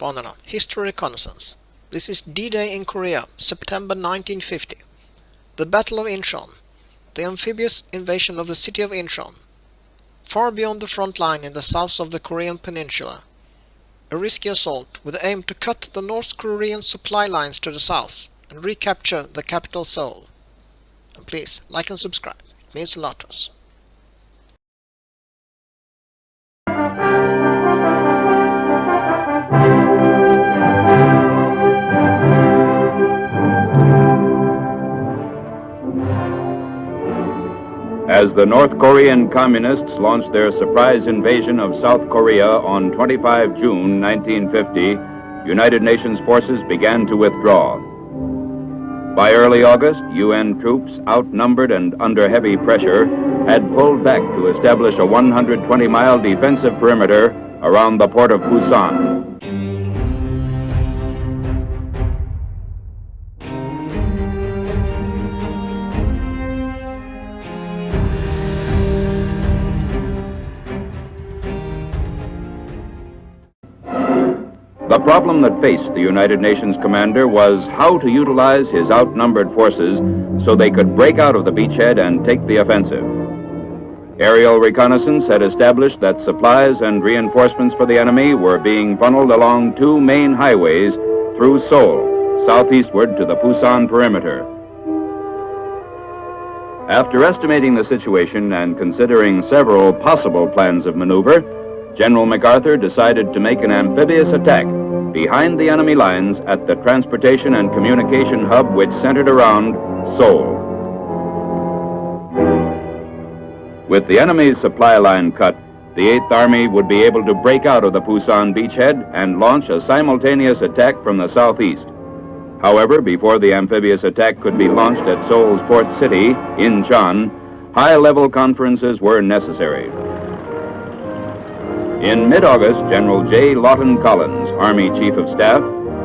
spaningarna History Reconnaissance. This is D-Day in Korea, September 1950. The Battle of Inchon, the amphibious invasion of the city of Inchon. Far beyond the front line in the south of the Korean peninsula. A risky assault with the aim to cut the North Korean supply lines to the south and recapture the capital Seoul. And please, like and subscribe. It means a lot to us. As the North Korean Communists launched their surprise invasion of South Korea on 25 June 1950, United Nations forces began to withdraw. By early August, UN troops, outnumbered and under heavy pressure, had pulled back to establish a 120-mile defensive perimeter around the port of Busan. The problem that faced the United Nations commander was how to utilize his outnumbered forces so they could break out of the beachhead and take the offensive. Aerial reconnaissance had established that supplies and reinforcements for the enemy were being funneled along two main highways through Seoul, southeastward to the Busan perimeter. After estimating the situation and considering several possible plans of maneuver, General MacArthur decided to make an amphibious attack behind the enemy lines at the transportation and communication hub which centered around Seoul. With the enemy's supply line cut, the 8th Army would be able to break out of the Busan beachhead and launch a simultaneous attack from the southeast. However, before the amphibious attack could be launched at Seoul's port city, Inchon, high-level conferences were necessary. In mid-August, General J. Lawton Collins, Army Chief of Staff,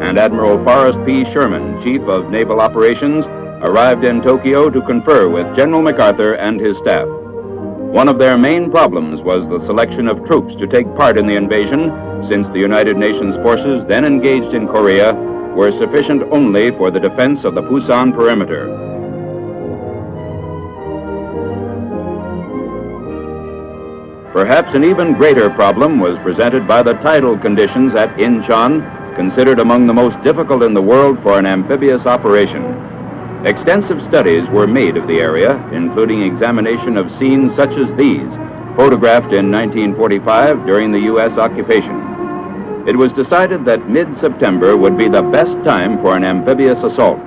and Admiral Forrest P. Sherman, Chief of Naval Operations, arrived in Tokyo to confer with General MacArthur and his staff. One of their main problems was the selection of troops to take part in the invasion, since the United Nations forces then engaged in Korea were sufficient only for the defense of the Busan perimeter. Perhaps an even greater problem was presented by the tidal conditions at Inchon, considered among the most difficult in the world for an amphibious operation. Extensive studies were made of the area, including examination of scenes such as these, photographed in 1945 during the U.S. occupation. It was decided that mid-September would be the best time for an amphibious assault,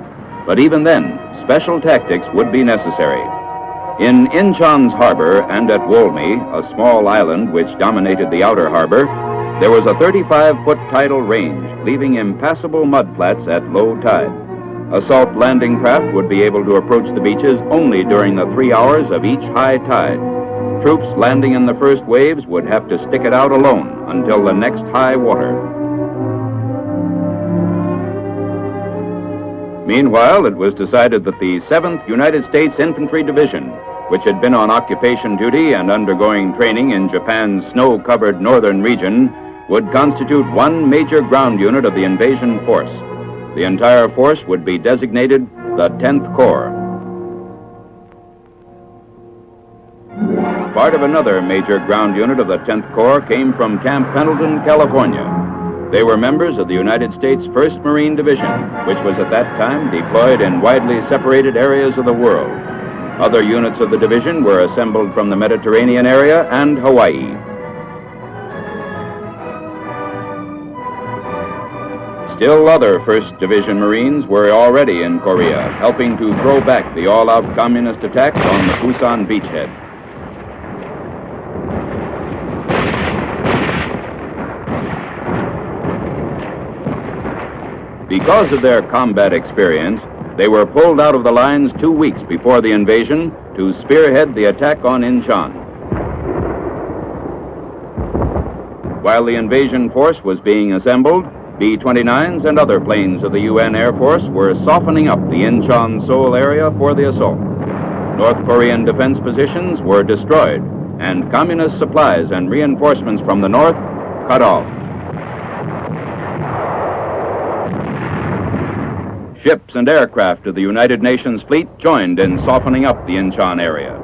but even then, special tactics would be necessary. In Inchon's harbor and at Wolmi, a small island which dominated the outer harbor, there was a 35-foot tidal range, leaving impassable mudflats at low tide. Assault landing craft would be able to approach the beaches only during the 3 hours of each high tide. Troops landing in the first waves would have to stick it out alone until the next high water. Meanwhile, it was decided that the 7th United States Infantry Division, which had been on occupation duty and undergoing training in Japan's snow-covered northern region, would constitute one major ground unit of the invasion force. The entire force would be designated the 10th Corps. Part of another major ground unit of the 10th Corps came from Camp Pendleton, California. They were members of the United States 1st Marine Division, which was at that time deployed in widely separated areas of the world. Other units of the division were assembled from the Mediterranean area and Hawaii. Still other 1st Division Marines were already in Korea, helping to throw back the all-out communist attacks on the Busan beachhead. Because of their combat experience, they were pulled out of the lines 2 weeks before the invasion to spearhead the attack on Inchon. While the invasion force was being assembled, B-29s and other planes of the UN Air Force were softening up the Inchon-Seoul area for the assault. North Korean defense positions were destroyed, and communist supplies and reinforcements from the north cut off. Ships and aircraft of the United Nations fleet joined in softening up the Inchon area.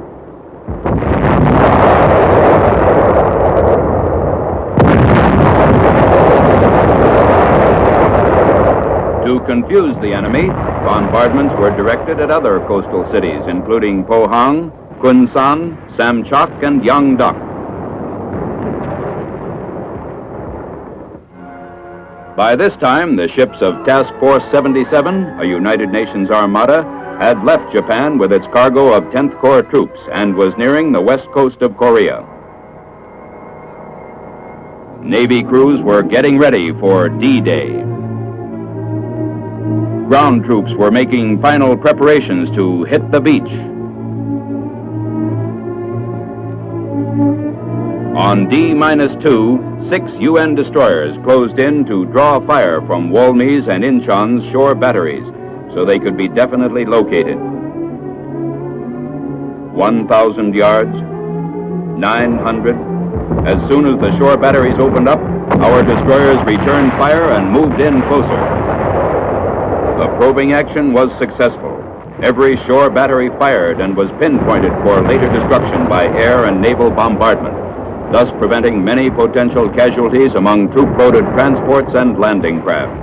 To confuse the enemy, bombardments were directed at other coastal cities, including Pohang, Kunsan, Samchak, and Yangdak. By this time, the ships of Task Force 77, a United Nations armada, had left Japan with its cargo of 10th Corps troops and was nearing the west coast of Korea. Navy crews were getting ready for D-Day. Ground troops were making final preparations to hit the beach. On D-2, 6 UN destroyers closed in to draw fire from Walmey's and Inchon's shore batteries so they could be definitely located. 1,000 yards, 900. As soon as the shore batteries opened up, our destroyers returned fire and moved in closer. The probing action was successful. Every shore battery fired and was pinpointed for later destruction by air and naval bombardment, thus preventing many potential casualties among troop-loaded transports and landing craft.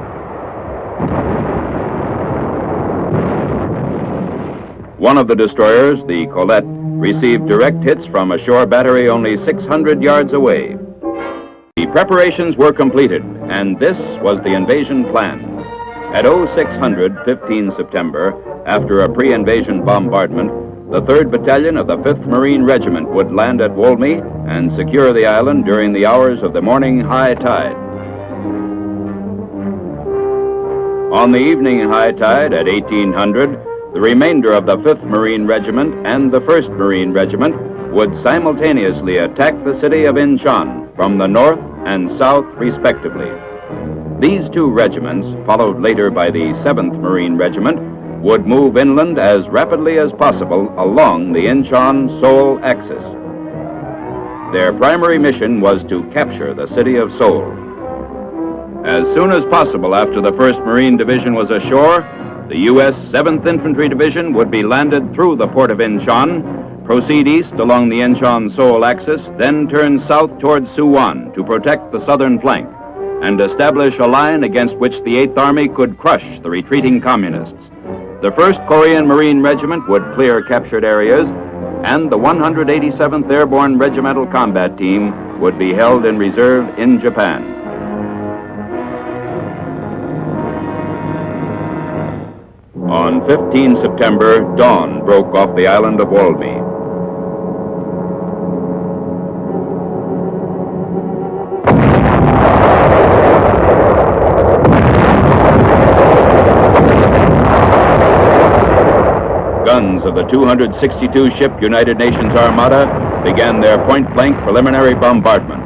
One of the destroyers, the Colette, received direct hits from a shore battery only 600 yards away. The preparations were completed, and this was the invasion plan. At 0600, 15 September, after a pre-invasion bombardment, the 3rd Battalion of the 5th Marine Regiment would land at Walmey and secure the island during the hours of the morning high tide. On the evening high tide at 1800, the remainder of the 5th Marine Regiment and the 1st Marine Regiment would simultaneously attack the city of Inchon from the north and south respectively. These 2 regiments, followed later by the 7th Marine Regiment, would move inland as rapidly as possible along the Inchon-Seoul axis. Their primary mission was to capture the city of Seoul. As soon as possible after the 1st Marine Division was ashore, the U.S. 7th Infantry Division would be landed through the port of Inchon, proceed east along the Inchon-Seoul axis, then turn south toward Suwon to protect the southern flank and establish a line against which the 8th Army could crush the retreating communists. The 1st Korean Marine Regiment would clear captured areas, and the 187th Airborne Regimental Combat Team would be held in reserve in Japan. On 15 September, dawn broke off the island of Walmey. Guns of the 262-ship United Nations Armada began their point-blank preliminary bombardment.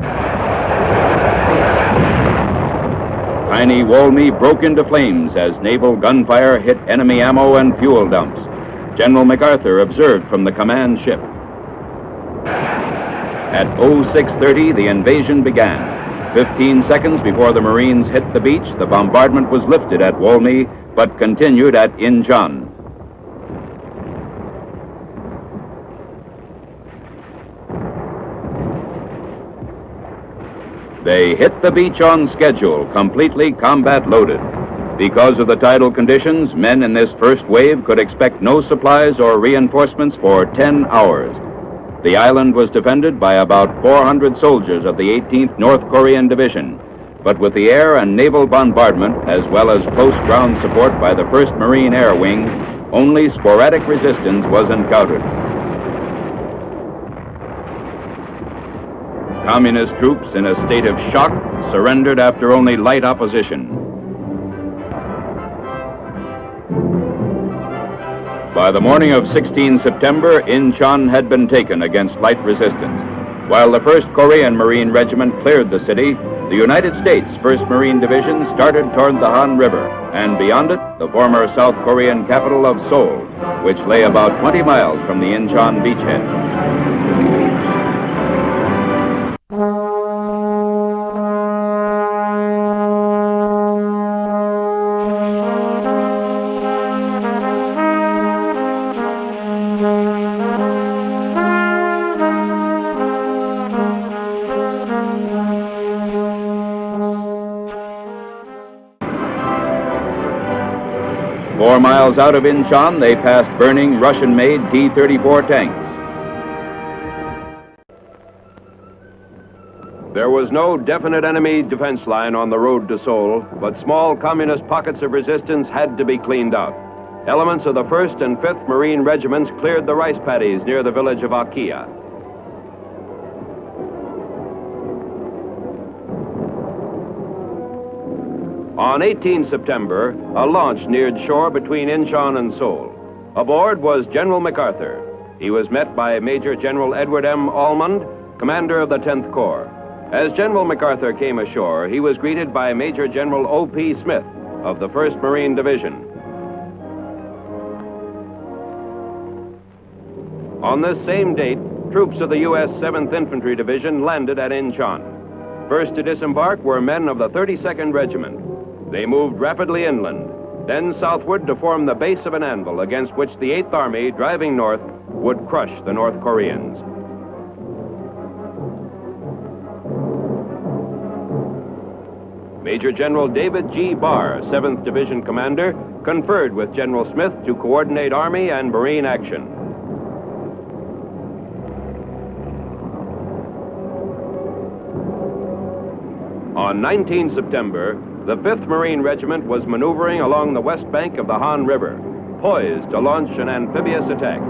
Tiny Walmey broke into flames as naval gunfire hit enemy ammo and fuel dumps. General MacArthur observed from the command ship. At 0630, the invasion began. 15 seconds before the Marines hit the beach, the bombardment was lifted at Walmey, but continued at Inchon. They hit the beach on schedule, completely combat-loaded. Because of the tidal conditions, men in this first wave could expect no supplies or reinforcements for 10 hours. The island was defended by about 400 soldiers of the 18th North Korean Division, but with the air and naval bombardment, as well as close ground support by the 1st Marine Air Wing, only sporadic resistance was encountered. Communist troops, in a state of shock, surrendered after only light opposition. By the morning of 16 September, Inchon had been taken against light resistance. While the 1st Korean Marine Regiment cleared the city, the United States 1st Marine Division started toward the Han River, and beyond it, the former South Korean capital of Seoul, which lay about 20 miles from the Inchon beachhead. 4 miles out of Inchon, they passed burning Russian-made T-34 tanks. There was no definite enemy defense line on the road to Seoul, but small communist pockets of resistance had to be cleaned out. Elements of the 1st and 5th Marine Regiments cleared the rice paddies near the village of Akia. On 18 September, a launch neared shore between Inchon and Seoul. Aboard was General MacArthur. He was met by Major General Edward M. Almond, commander of the 10th Corps. As General MacArthur came ashore, he was greeted by Major General O.P. Smith of the 1st Marine Division. On this same date, troops of the U.S. 7th Infantry Division landed at Inchon. First to disembark were men of the 32nd Regiment. They moved rapidly inland, then southward to form the base of an anvil against which the 8th Army, driving north, would crush the North Koreans. Major General David G. Barr, 7th Division Commander, conferred with General Smith to coordinate Army and Marine action. On 19 September, the 5th Marine Regiment was maneuvering along the west bank of the Han River, poised to launch an amphibious attack.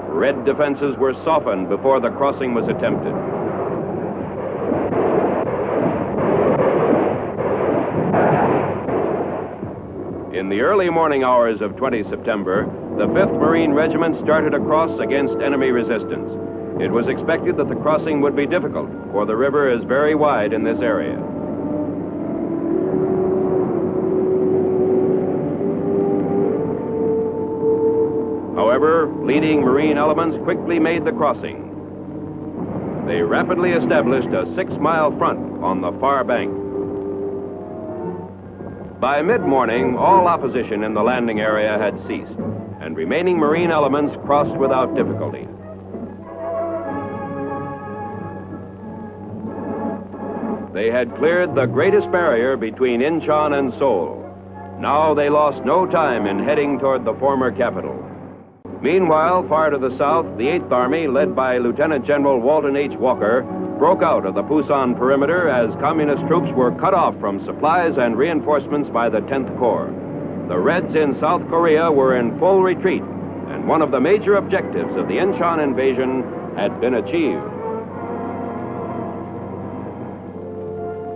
Red defenses were softened before the crossing was attempted. In the early morning hours of 20 September, the 5th Marine Regiment started across against enemy resistance. It was expected that the crossing would be difficult, for the river is very wide in this area. However, leading Marine elements quickly made the crossing. They rapidly established a 6-mile front on the far bank. By mid-morning, all opposition in the landing area had ceased, and remaining Marine elements crossed without difficulty. They had cleared the greatest barrier between Inchon and Seoul. Now they lost no time in heading toward the former capital. Meanwhile, far to the south, the 8th Army, led by Lieutenant General Walton H. Walker, broke out of the Pusan perimeter as communist troops were cut off from supplies and reinforcements by the 10th Corps. The Reds in South Korea were in full retreat, and one of the major objectives of the Inchon invasion had been achieved.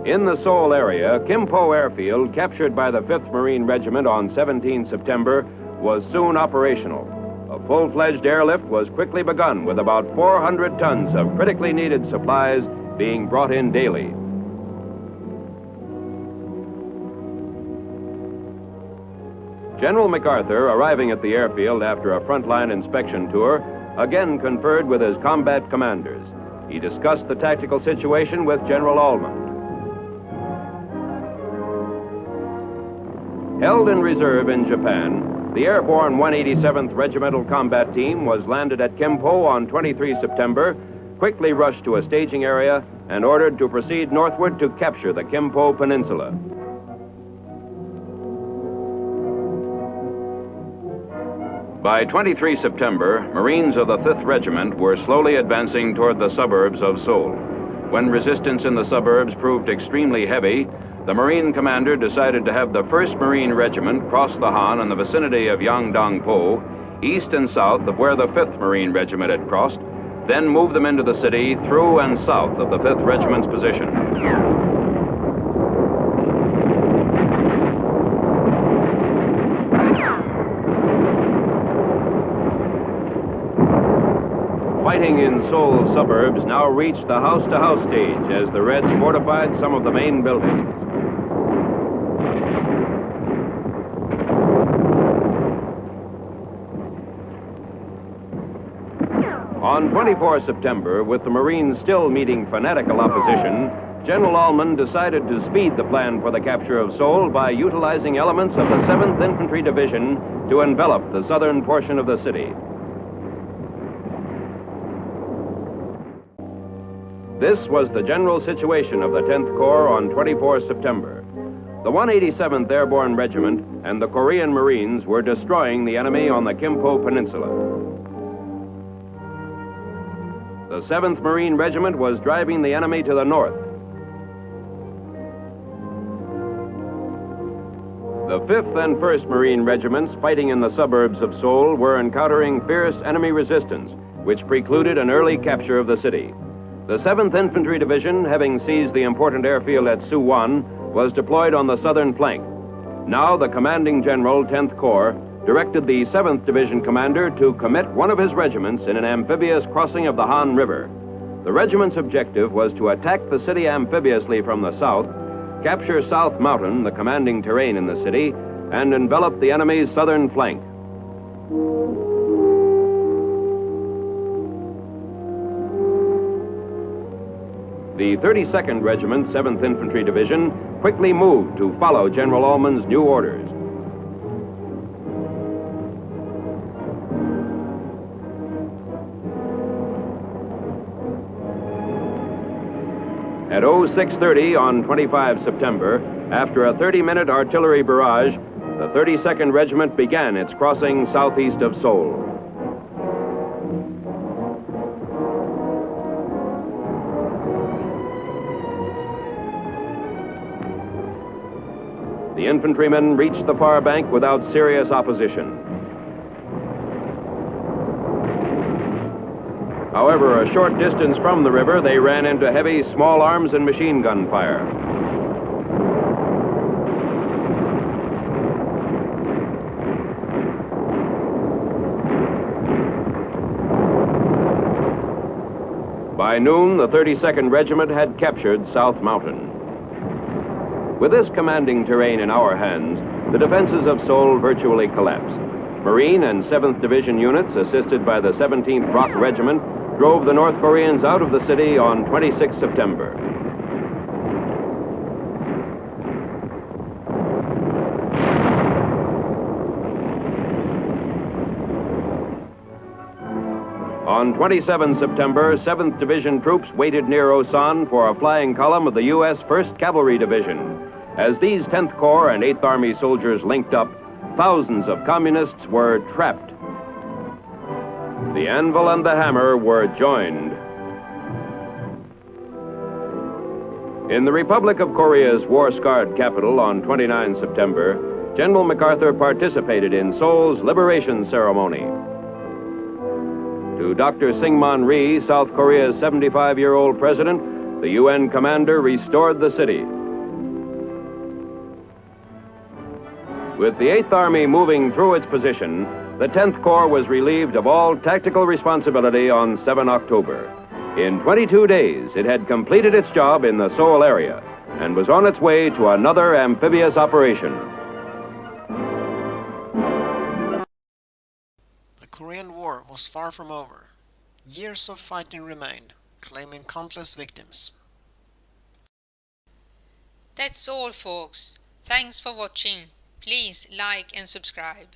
In the Seoul area, Kimpo Airfield, captured by the 5th Marine Regiment on 17 September, was soon operational. A full-fledged airlift was quickly begun with about 400 tons of critically needed supplies being brought in daily. General MacArthur, arriving at the airfield after a frontline inspection tour, again conferred with his combat commanders. He discussed the tactical situation with General Almond. Held in reserve in Japan, the airborne 187th Regimental Combat Team was landed at Kimpo on 23 September, quickly rushed to a staging area, and ordered to proceed northward to capture the Kimpo Peninsula. By 23 September, Marines of the 5th Regiment were slowly advancing toward the suburbs of Seoul. When resistance in the suburbs proved extremely heavy, the Marine commander decided to have the 1st Marine Regiment cross the Han in the vicinity of Yangdong-po, east and south of where the 5th Marine Regiment had crossed, then move them into the city through and south of the 5th Regiment's position. Fighting in Seoul's suburbs now reached the house-to-house stage as the Reds fortified some of the main buildings. On 24 September, with the Marines still meeting fanatical opposition, General Almond decided to speed the plan for the capture of Seoul by utilizing elements of the 7th Infantry Division to envelop the southern portion of the city. This was the general situation of the 10th Corps on 24 September. The 187th Airborne Regiment and the Korean Marines were destroying the enemy on the Kimpo Peninsula. The 7th Marine Regiment was driving the enemy to the north. The 5th and 1st Marine Regiments fighting in the suburbs of Seoul were encountering fierce enemy resistance, which precluded an early capture of the city. The 7th Infantry Division, having seized the important airfield at Suwon, was deployed on the southern flank. Now the commanding general, 10th Corps, directed the 7th Division commander to commit one of his regiments in an amphibious crossing of the Han River. The regiment's objective was to attack the city amphibiously from the south, capture South Mountain, the commanding terrain in the city, and envelop the enemy's southern flank. The 32nd Regiment, 7th Infantry Division, quickly moved to follow General Ullman's new orders. At 0630 on 25 September, after a 30-minute artillery barrage, the 32nd Regiment began its crossing southeast of Seoul. The infantrymen reached the far bank without serious opposition. However, a short distance from the river, they ran into heavy small arms and machine gun fire. By noon, the 32nd Regiment had captured South Mountain. With this commanding terrain in our hands, the defenses of Seoul virtually collapsed. Marine and 7th Division units, assisted by the 17th Rock Regiment, drove the North Koreans out of the city on 26 September. On 27 September, 7th Division troops waited near Osan for a flying column of the U.S. 1st Cavalry Division. As these 10th Corps and 8th Army soldiers linked up, thousands of communists were trapped. The anvil and the hammer were joined. In the Republic of Korea's war-scarred capital on 29 September, General MacArthur participated in Seoul's liberation ceremony. To Dr. Syngman Rhee, South Korea's 75-year-old president, the UN commander restored the city. With the 8th Army moving through its position, the 10th Corps was relieved of all tactical responsibility on 7 October. In 22 days, it had completed its job in the Seoul area and was on its way to another amphibious operation. The Korean War was far from over. Years of fighting remained, claiming countless victims. That's all, folks. Thanks for watching. Please like and subscribe.